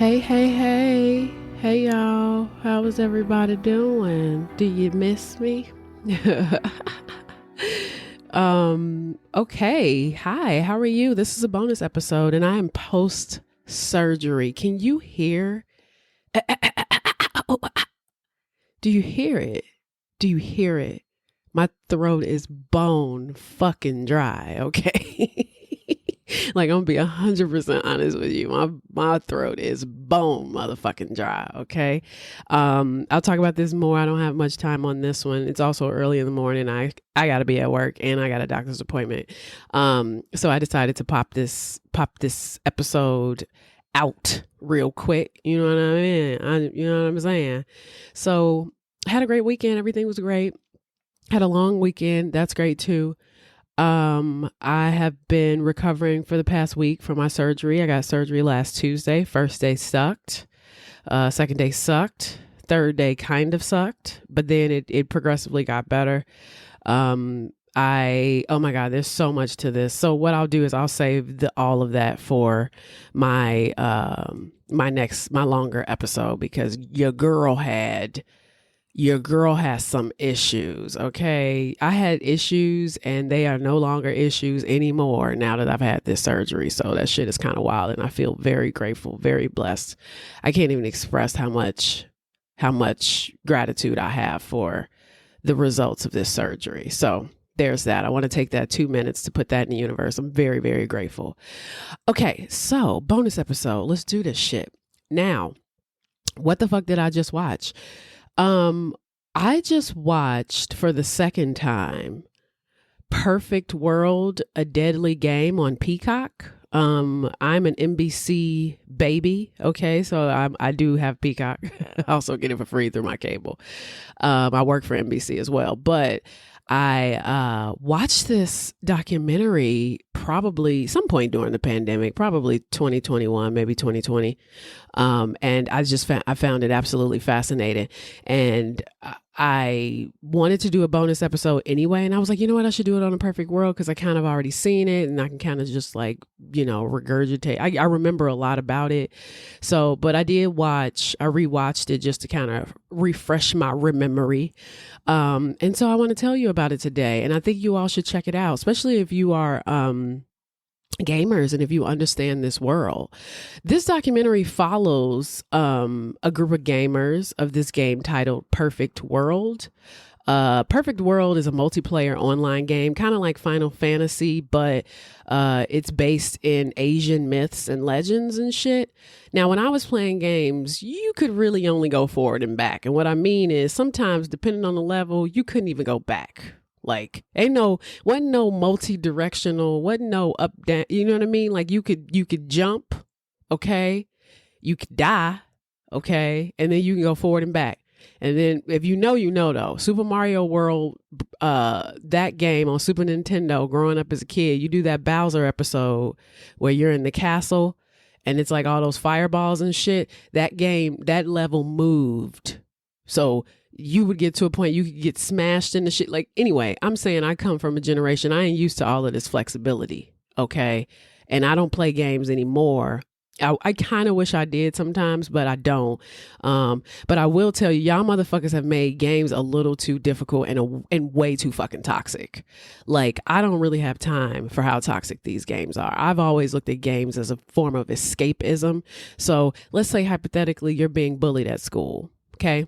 Hey, hey, hey. Hey, y'all. How is everybody doing? Do you miss me? Okay. Hi, how are you? This is a bonus episode and I am post surgery. Can you hear? Do you hear it? Do you hear it? My throat is bone fucking dry, okay? Like, I'm gonna be 100% honest with you. My throat is bone motherfucking dry, okay? I'll talk about this more. I don't have much time on this one. It's also early in the morning. I gotta be at work and I got a doctor's appointment. So I decided to pop this episode out real quick. You know what I mean? You know what I'm saying? So I had a great weekend. Everything was great. Had a long weekend. That's great too. I have been recovering for the past week from my surgery. I got surgery last Tuesday. First day sucked. Second day sucked. Third day kind of sucked, but then it progressively got better. Oh my God, there's so much to this. So what I'll do is I'll save all of that for my my longer episode, because your girl has some issues. Okay. I had issues and they are no longer issues anymore now that I've had this surgery. So that shit is kind of wild. And I feel very grateful, very blessed. I can't even express how much gratitude I have for the results of this surgery. So there's that. I want to take that 2 minutes to put that in the universe. I'm very, very grateful. Okay. So bonus episode. Let's do this shit. Now, what the fuck did I just watch? I just watched for the second time Perfect World, A Deadly Game on Peacock. I'm an NBC baby. Okay. So I do have Peacock. I also get it for free through my cable. I work for NBC as well, but I watched this documentary probably some point during the pandemic, probably 2021, maybe 2020. And I found it absolutely fascinating. And I wanted to do a bonus episode anyway. And I was like, you know what? I should do it on A Perfect World, because I kind of already seen it and I can kind of just regurgitate. I remember a lot about it. So, but I rewatched it just to kind of refresh my memory. And so I want to tell you about it today. And I think you all should check it out, especially if you are, gamers and if you understand this world. This documentary follows a group of gamers of this game titled Perfect World. Perfect World is a multiplayer online game, kind of like Final Fantasy, but it's based in Asian myths and legends and shit. Now, when I was playing games, you could really only go forward and back. And what I mean is sometimes, depending on the level, you couldn't even go back. Like, wasn't no multi-directional, wasn't no up, down, you know what I mean? Like you could jump, okay? You could die, okay? And then you can go forward and back. And then if you know though, Super Mario World, that game on Super Nintendo, growing up as a kid, you do that Bowser episode where you're in the castle and it's like all those fireballs and shit. That game, that level moved. So you would get to a point you could get smashed in the shit. Like, anyway, I'm saying I come from a generation, I ain't used to all of this flexibility. Okay. And I don't play games anymore. I kind of wish I did sometimes, but I don't. But I will tell you, y'all motherfuckers have made games a little too difficult and way too fucking toxic. Like, I don't really have time for how toxic these games are. I've always looked at games as a form of escapism. So let's say hypothetically you're being bullied at school. Okay.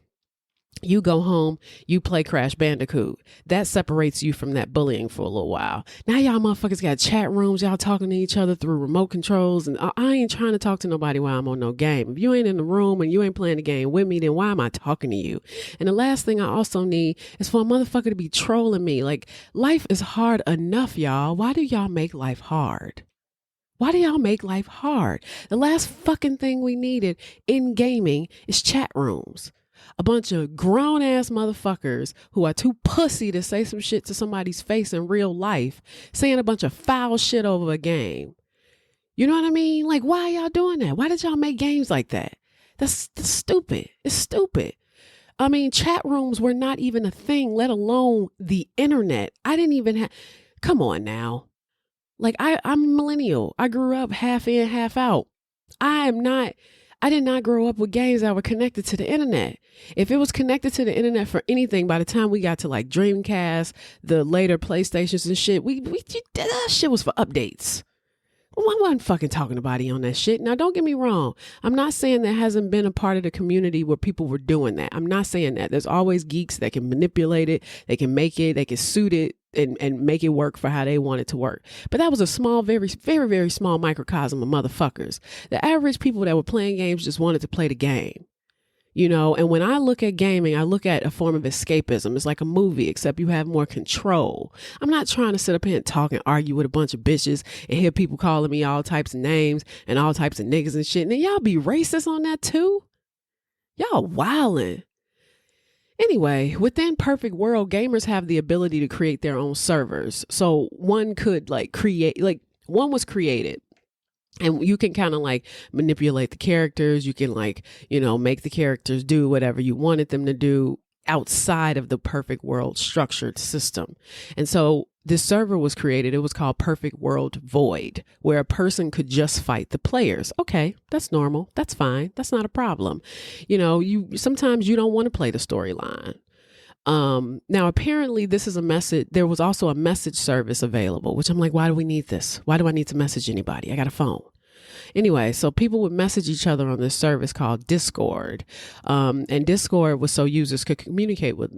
You go home, you play Crash Bandicoot. That separates you from that bullying for a little while. Now y'all motherfuckers got chat rooms, y'all talking to each other through remote controls, and I ain't trying to talk to nobody while I'm on no game. If you ain't in the room and you ain't playing the game with me, then why am I talking to you? And the last thing I also need is for a motherfucker to be trolling me. Like, life is hard enough, y'all. Why do y'all make life hard? Why do y'all make life hard? The last fucking thing we needed in gaming is chat rooms. A bunch of grown ass motherfuckers who are too pussy to say some shit to somebody's face in real life, saying a bunch of foul shit over a game. You know what I mean? Like, why are y'all doing that? Why did y'all make games like that? That's stupid. It's stupid. I mean, chat rooms were not even a thing, let alone the internet. I didn't even have, come on now. Like, I'm a millennial. I grew up half in, half out. I am not, I did not grow up with games that were connected to the internet. If it was connected to the internet for anything, by the time we got to like Dreamcast, the later PlayStations and shit, that shit was for updates. Well, I wasn't fucking talking to nobody on that shit. Now, don't get me wrong. I'm not saying there hasn't been a part of the community where people were doing that. I'm not saying that. There's always geeks that can manipulate it. They can make it. They can suit it and make it work for how they want it to work. But that was a small, very, very, very small microcosm of motherfuckers. The average people that were playing games just wanted to play the game. You know, and when I look at gaming, I look at a form of escapism. It's like a movie, except you have more control. I'm not trying to sit up here and talk and argue with a bunch of bitches and hear people calling me all types of names and all types of niggas and shit. And then y'all be racist on that too? Y'all wildin'. Anyway, within Perfect World, gamers have the ability to create their own servers. So one could one was created. And you can kind of like manipulate the characters. You can like, make the characters do whatever you wanted them to do outside of the Perfect World structured system. And so this server was created. It was called Perfect World Void, where a person could just fight the players. Okay, that's normal. That's fine. That's not a problem. Sometimes you don't want to play the storyline. Now apparently this is a message. There was also a message service available, which I'm like, why do we need this? Why do I need to message anybody? I got a phone. Anyway, so people would message each other on this service called Discord. And Discord was so users could communicate with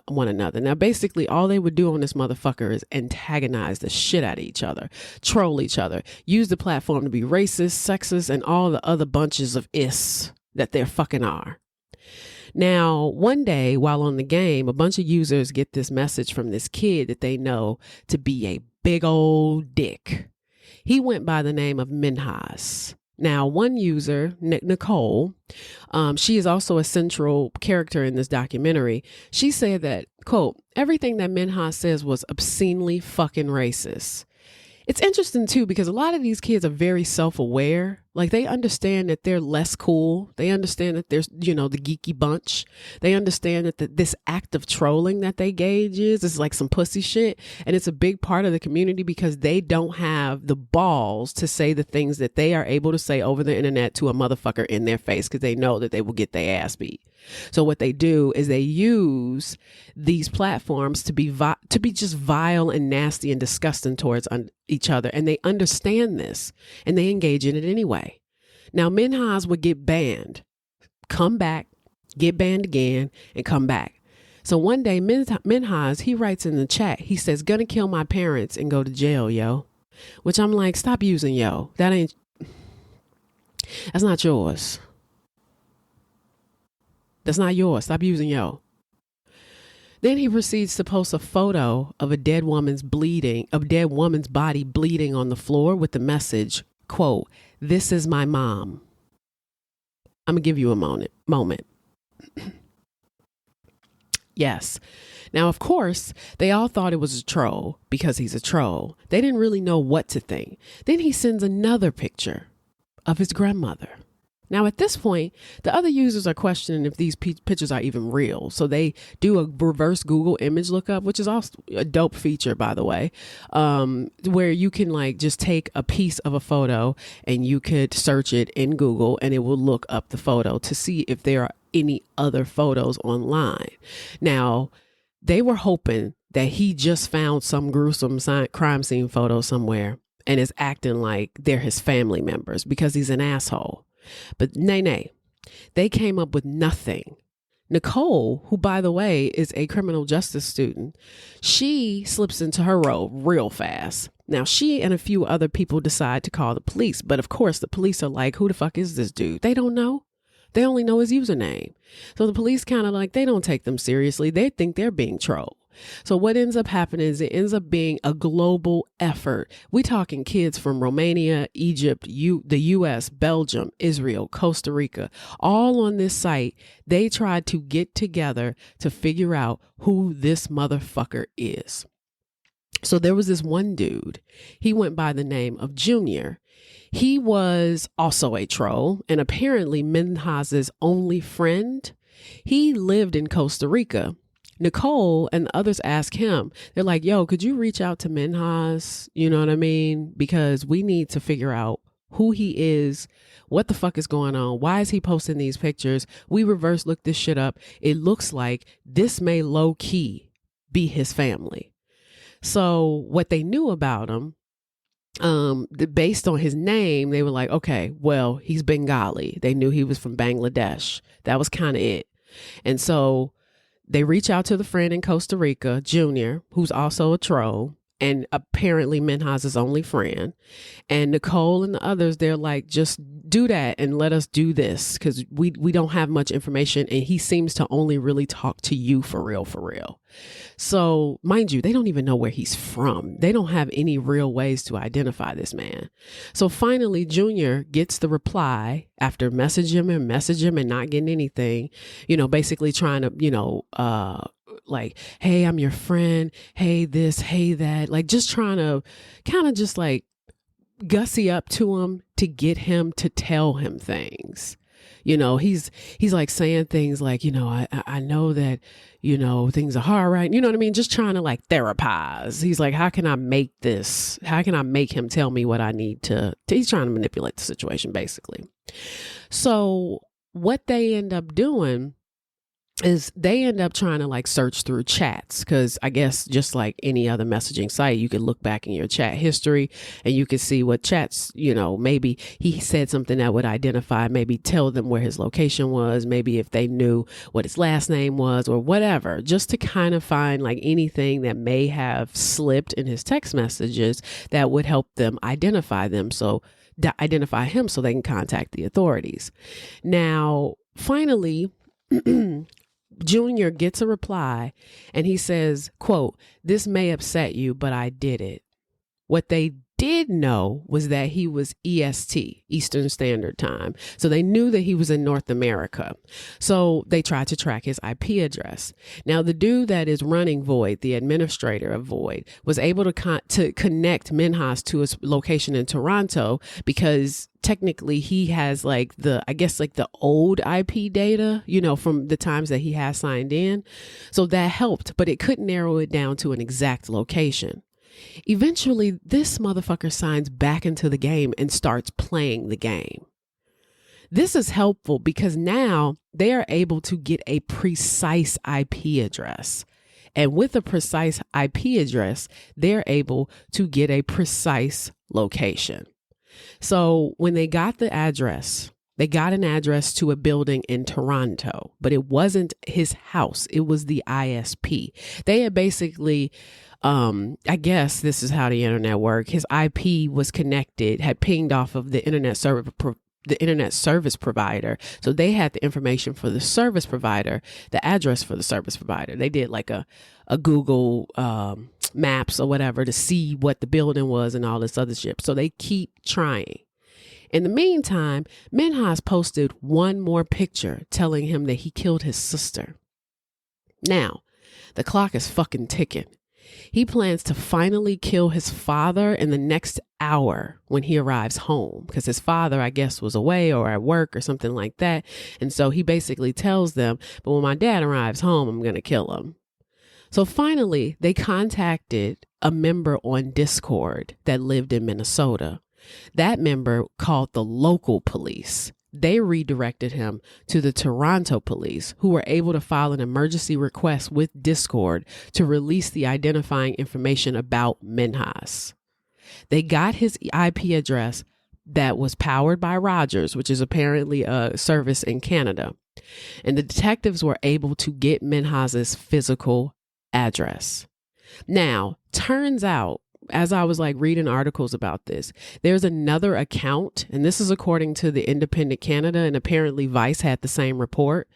one another. Now, basically, all they would do on this motherfucker is antagonize the shit out of each other, troll each other, use the platform to be racist, sexist, and all the other bunches of is that there fucking are. Now, one day while on the game, a bunch of users get this message from this kid that they know to be a big old dick. He went by the name of Minhas. Now, one user, Nicole, she is also a central character in this documentary. She said that, quote, everything that Minhas says was obscenely fucking racist. It's interesting, too, because a lot of these kids are very self-aware. Like, they understand that they're less cool. They understand that there's, the geeky bunch. They understand that this act of trolling that they gauge is like some pussy shit. And it's a big part of the community because they don't have the balls to say the things that they are able to say over the internet to a motherfucker in their face because they know that they will get their ass beat. So what they do is they use these platforms to be just vile and nasty and disgusting towards each other. And they understand this and they engage in it anyway. Now, Minhas would get banned, come back, get banned again, and come back. So one day, Minhas, he writes in the chat, he says, gonna kill my parents and go to jail, yo. Which I'm like, stop using yo. That's not yours. That's not yours. Stop using yo. Then he proceeds to post a photo of a dead woman's body bleeding on the floor with the message, quote, this is my mom. I'm going to give you a moment. Yes. Now, of course, they all thought it was a troll because he's a troll. They didn't really know what to think. Then he sends another picture of his grandmother. Now, at this point, the other users are questioning if these pictures are even real. So they do a reverse Google image lookup, which is also a dope feature, by the way, where you can like just take a piece of a photo and you could search it in Google and it will look up the photo to see if there are any other photos online. Now, they were hoping that he just found some gruesome crime scene photo somewhere and is acting like they're his family members because he's an asshole. But nay, they came up with nothing. Nicole, who, by the way, is a criminal justice student, she slips into her role real fast. Now, she and a few other people decide to call the police. But of course, the police are like, who the fuck is this dude? They don't know. They only know his username. So the police kind of like, they don't take them seriously. They think they're being trolled. So what ends up happening is it ends up being a global effort. We talking kids from Romania, Egypt, the US, Belgium, Israel, Costa Rica, all on this site. They tried to get together to figure out who this motherfucker is. So there was this one dude. He went by the name of Junior. He was also a troll and apparently Minhas's only friend. He lived in Costa Rica. Nicole and others ask him, they're like, yo, could you reach out to Minhas? You know what I mean? Because we need to figure out who he is, what the fuck is going on, why is he posting these pictures. We reverse looked this shit up. It looks like this may low key be his family. So what they knew about him, based on his name, they were like, okay, well, he's Bengali. They knew he was from Bangladesh. That was kind of it. And so they reach out to the friend in Costa Rica, Junior, who's also a troll, and apparently Minhaj's only friend. And Nicole and the others, they're like, just do that and let us do this, because we don't have much information, and he seems to only really talk to you for real, for real. So mind you, they don't even know where he's from. They don't have any real ways to identify this man. So finally, Junior gets the reply after message him and not getting anything, basically trying to, like, hey, I'm your friend. Hey, this, hey, that, like just trying to kind of just like gussy up to him to get him to tell him things. He's like saying things like, I know that, things are hard, right? You know what I mean? Just trying to like therapize. He's like, how can I make him tell me what I need to he's trying to manipulate the situation basically. So what they end up doing is they end up trying to like search through chats, because I guess just like any other messaging site, you could look back in your chat history and you could see what chats, maybe he said something that would identify, maybe tell them where his location was, maybe if they knew what his last name was or whatever, just to kind of find like anything that may have slipped in his text messages that would help them identify him so they can contact the authorities. Now, finally, Junior gets a reply and he says, quote, "This may upset you, but I did it." What they did know was that he was EST, Eastern Standard Time. So they knew that he was in North America. So they tried to track his IP address. Now, the dude that is running Void, the administrator of Void, was able to connect Minhaj to his location in Toronto, because technically he has like the old IP data, from the times that he has signed in. So that helped, but it couldn't narrow it down to an exact location. Eventually, this motherfucker signs back into the game and starts playing the game. This is helpful because now they are able to get a precise IP address. And with a precise IP address, they're able to get a precise location. So when they got the address, they got an address to a building in Toronto, but it wasn't his house. It was the ISP. They had basically, I guess this is how the internet worked. His IP was connected, had pinged off of the internet service provider. So they had the information for the service provider, the address for the service provider. They did like a Google Maps or whatever to see what the building was and all this other shit. So they keep trying. In the meantime, Minhaj posted one more picture telling him that he killed his sister. Now, the clock is fucking ticking. He plans to finally kill his father in the next hour when he arrives home, because his father, I guess, was away or at work or something like that. And so he basically tells them, but when my dad arrives home, I'm going to kill him. So finally, they contacted a member on Discord that lived in Minnesota. That member called the local police. They redirected him to the Toronto police, who were able to file an emergency request with Discord to release the identifying information about Minhaj. They got his IP address that was powered by Rogers, which is apparently a service in Canada. And the detectives were able to get Minhaj's physical address. Now, turns out, as I was like reading articles about this, there's another account, and this is according to the Independent Canada, and apparently Vice had the same report.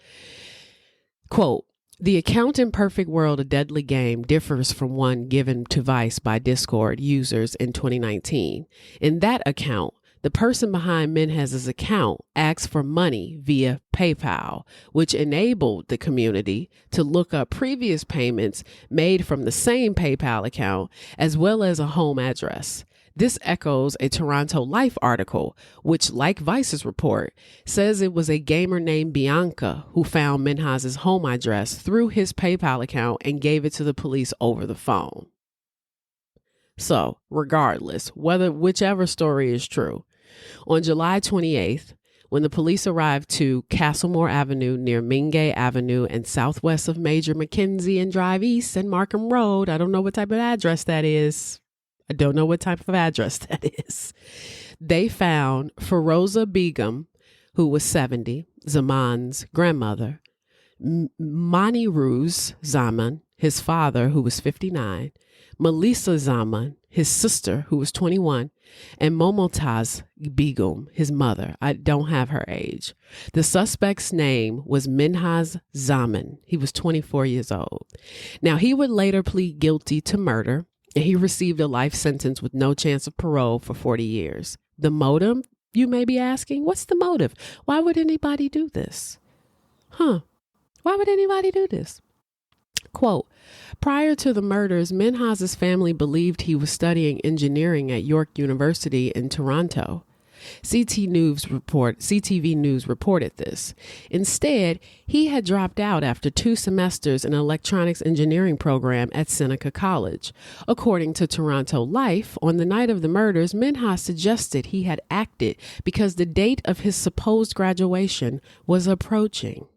Quote, "The account in Perfect World, A Deadly Game differs from one given to Vice by Discord users in 2019. In that account, the person behind Minhaj's account asked for money via PayPal, which enabled the community to look up previous payments made from the same PayPal account, as well as a home address. This echoes a Toronto Life article, which, like Vice's report, says it was a gamer named Bianca who found Minhaj's home address through his PayPal account and gave it to the police over the phone." So, regardless, whichever story is true, On July 28th, when the police arrived to Castlemore Avenue near Mingay Avenue and southwest of Major Mackenzie and Drive East and Markham Road, I don't know what type of address that is. They found Feroza Begum, who was 70, Zaman's grandmother, Maniruz Zaman, his father, who was 59, Melissa Zaman, his sister, who was 21, and Momotaz Begum, his mother. I don't have her age. The suspect's name was Minhaz Zaman. He was 24 years old. Now, he would later plead guilty to murder, and he received a life sentence with no chance of parole for 40 years. The motive, you may be asking, what's the motive? Why would anybody do this? Why would anybody do this? Quote, prior to the murders, Minhaz's family believed he was studying engineering at York University in Toronto. CTV News reported this. Instead, he had dropped out after 2 semesters in an electronics engineering program at Seneca College. According to Toronto Life, on the night of the murders, Minhaz suggested he had acted because the date of his supposed graduation was approaching.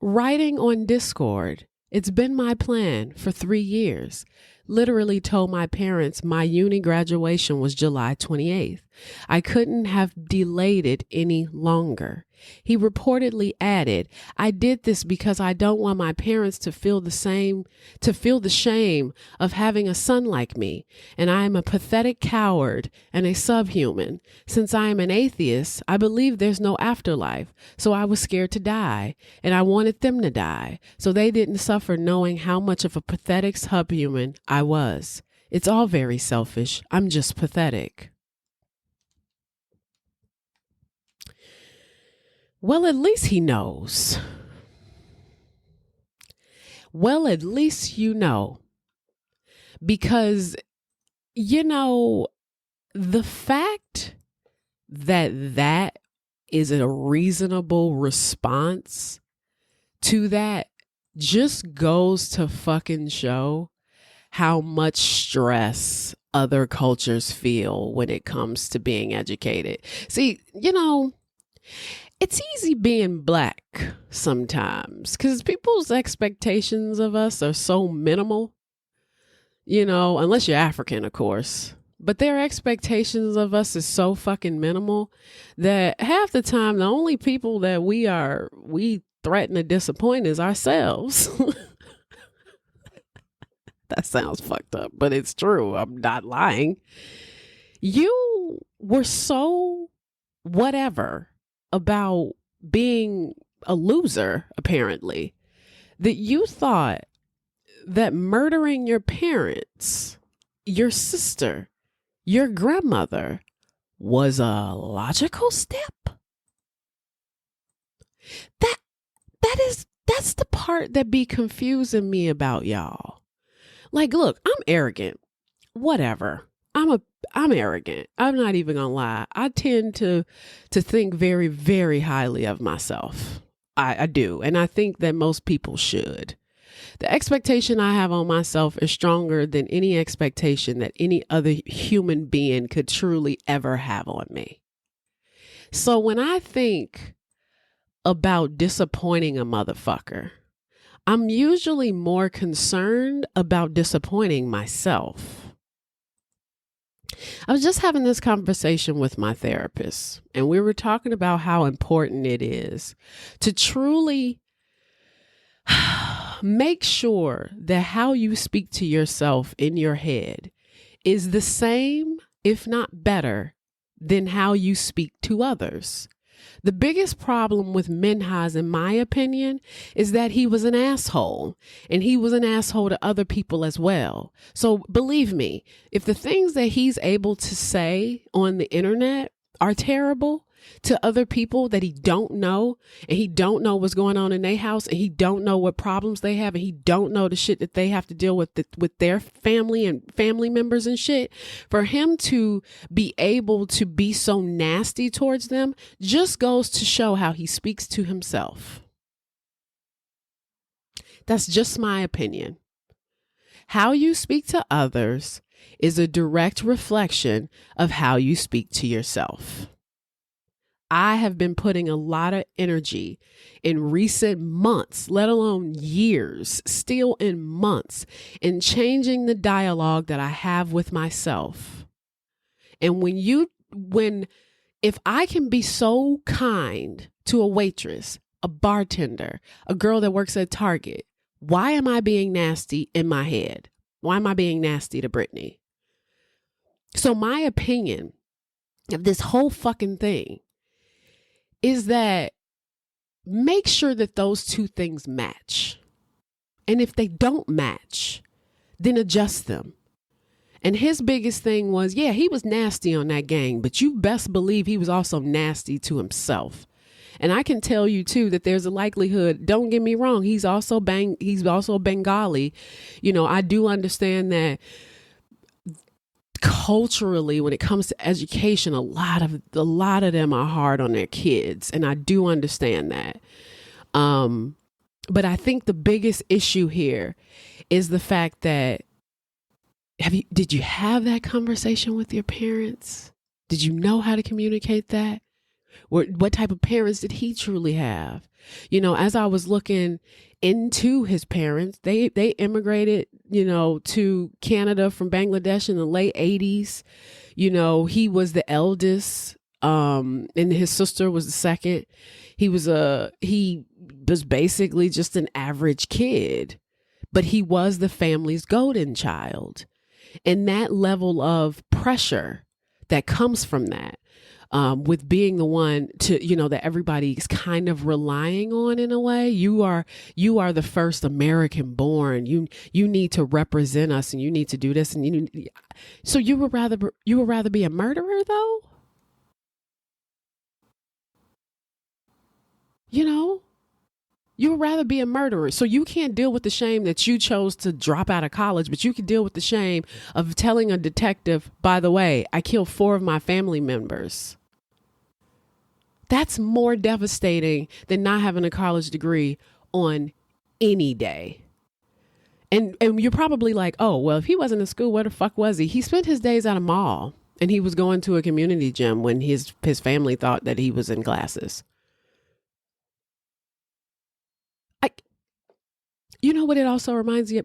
Writing on Discord, it's been my plan for 3 years. Literally told my parents my uni graduation was July 28th. I couldn't have delayed it any longer. He reportedly added, I did this because I don't want my parents to feel the shame of having a son like me, and I am a pathetic coward and a subhuman. Since I am an atheist, I believe there's no afterlife, so I was scared to die, and I wanted them to die, so they didn't suffer knowing how much of a pathetic subhuman I was. It's all very selfish. I'm just pathetic. Well, at least he knows. Well, at least you know. Because, the fact that is a reasonable response to that just goes to fucking show how much stress other cultures feel when it comes to being educated. See, it's easy being Black sometimes because people's expectations of us are so minimal, unless you're African, of course. But their expectations of us is so fucking minimal that half the time the only people that we threaten to disappoint is ourselves. That sounds fucked up, but it's true. I'm not lying. You were so whatever about being a loser, apparently, that you thought that murdering your parents, your sister, your grandmother was a logical step. That's the part that be confusing me about y'all. Like, look, I'm arrogant. Whatever. I'm arrogant. I'm not even gonna lie. I tend to think very, very highly of myself. I do. And I think that most people should. The expectation I have on myself is stronger than any expectation that any other human being could truly ever have on me. So when I think about disappointing a motherfucker, I'm usually more concerned about disappointing myself. I was just having this conversation with my therapist, and we were talking about how important it is to truly make sure that how you speak to yourself in your head is the same, if not better, than how you speak to others. The biggest problem with Minhaz, in my opinion, is that he was an asshole, and he was an asshole to other people as well. So believe me, if the things that he's able to say on the internet are terrible to other people that he don't know, and he don't know what's going on in their house, and he don't know what problems they have, and he don't know the shit that they have to deal with with their family and family members and shit, for him to be able to be so nasty towards them just goes to show how he speaks to himself. That's just my opinion. How you speak to others is a direct reflection of how you speak to yourself. I have been putting a lot of energy in recent months, let alone years, still in months, in changing the dialogue that I have with myself. And if I can be so kind to a waitress, a bartender, a girl that works at Target, why am I being nasty in my head? Why am I being nasty to Brittany? So my opinion of this whole fucking thing is that make sure that those two things match. And if they don't match, then adjust them. And his biggest thing was, yeah, he was nasty on that gang, but you best believe he was also nasty to himself. And I can tell you too that there's a likelihood, don't get me wrong, he's also Bengali. I do understand that culturally, when it comes to education, a lot of them are hard on their kids, and I do understand that. But I think the biggest issue here is the fact that did you have that conversation with your parents? Did you know how to communicate that? What type of parents did he truly have? As I was looking into his parents, they immigrated, to Canada from Bangladesh in the late 80s. He was the eldest, and his sister was the second. He was basically just an average kid, but he was the family's golden child. And that level of pressure that comes from that, with being the one to, that everybody's kind of relying on in a way. You are the first American born. You need to represent us, and you need to do this. And so you would rather be a murderer though? You would rather be a murderer. So you can't deal with the shame that you chose to drop out of college, but you can deal with the shame of telling a detective, by the way, I killed 4 of my family members. That's more devastating than not having a college degree on any day. And you're probably like, oh, well, if he wasn't in school, where the fuck was he? He spent his days at a mall, and he was going to a community gym when his family thought that he was in classes. What it also reminds me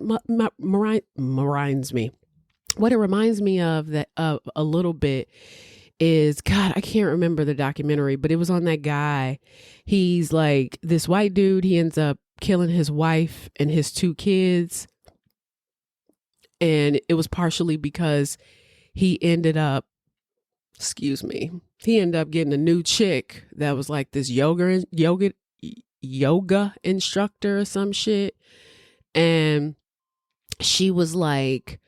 what it reminds me of that a little bit is, God, I can't remember the documentary, but it was on that guy. He's like this white dude. He ends up killing his wife and his 2 kids. And it was partially because he ended up getting a new chick that was like this yoga instructor or some shit. And she was like,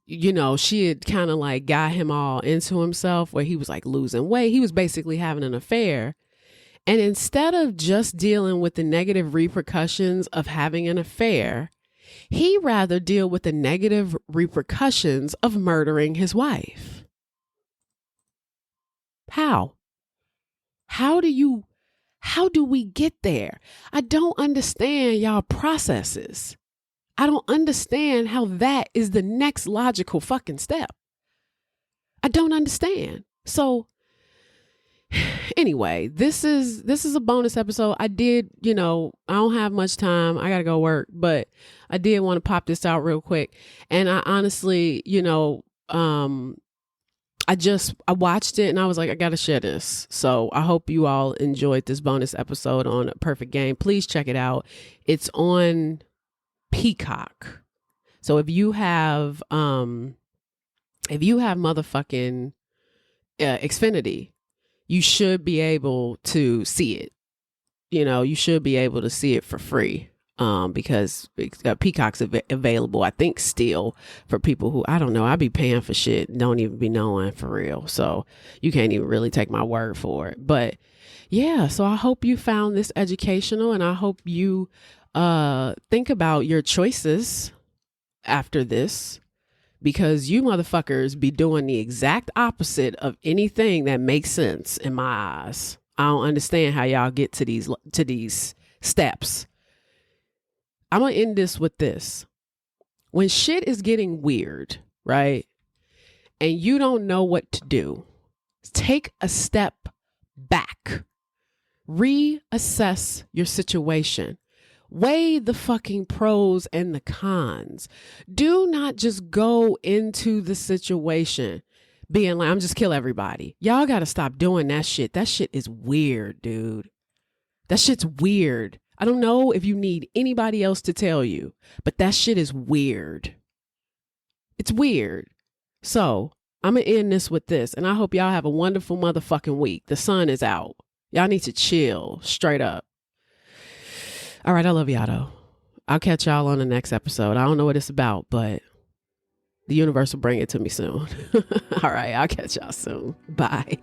she had kind of like got him all into himself, where he was like losing weight. He was basically having an affair. And instead of just dealing with the negative repercussions of having an affair, he rather deal with the negative repercussions of murdering his wife. How? How do we get there? I don't understand y'all processes. I don't understand how that is the next logical fucking step. I don't understand. So anyway, this is a bonus episode. I did, I don't have much time. I got to go work, but I did want to pop this out real quick. And I honestly, I watched it and I was like, I got to share this. So I hope you all enjoyed this bonus episode on A Perfect Game. Please check it out. It's on Peacock. So if you have motherfucking Xfinity, you should be able to see it. You should be able to see it for free. Because Peacock's available, I think, still for people who, I don't know, I be paying for shit, don't even be knowing for real. So you can't even really take my word for it. But yeah, so I hope you found this educational, and I hope you think about your choices after this, because you motherfuckers be doing the exact opposite of anything that makes sense in my eyes. I don't understand how y'all get to these steps. I'm going to end this with this. When shit is getting weird, right? And you don't know what to do, take a step back. Reassess your situation. Weigh the fucking pros and the cons. Do not just go into the situation being like, I'm just kill everybody. Y'all got to stop doing that shit. That shit is weird, dude. That shit's weird. I don't know if you need anybody else to tell you, but that shit is weird. It's weird. So I'm going to end this with this, and I hope y'all have a wonderful motherfucking week. The sun is out. Y'all need to chill straight up. All right. I love y'all though. I'll catch y'all on the next episode. I don't know what it's about, but the universe will bring it to me soon. All right. I'll catch y'all soon. Bye.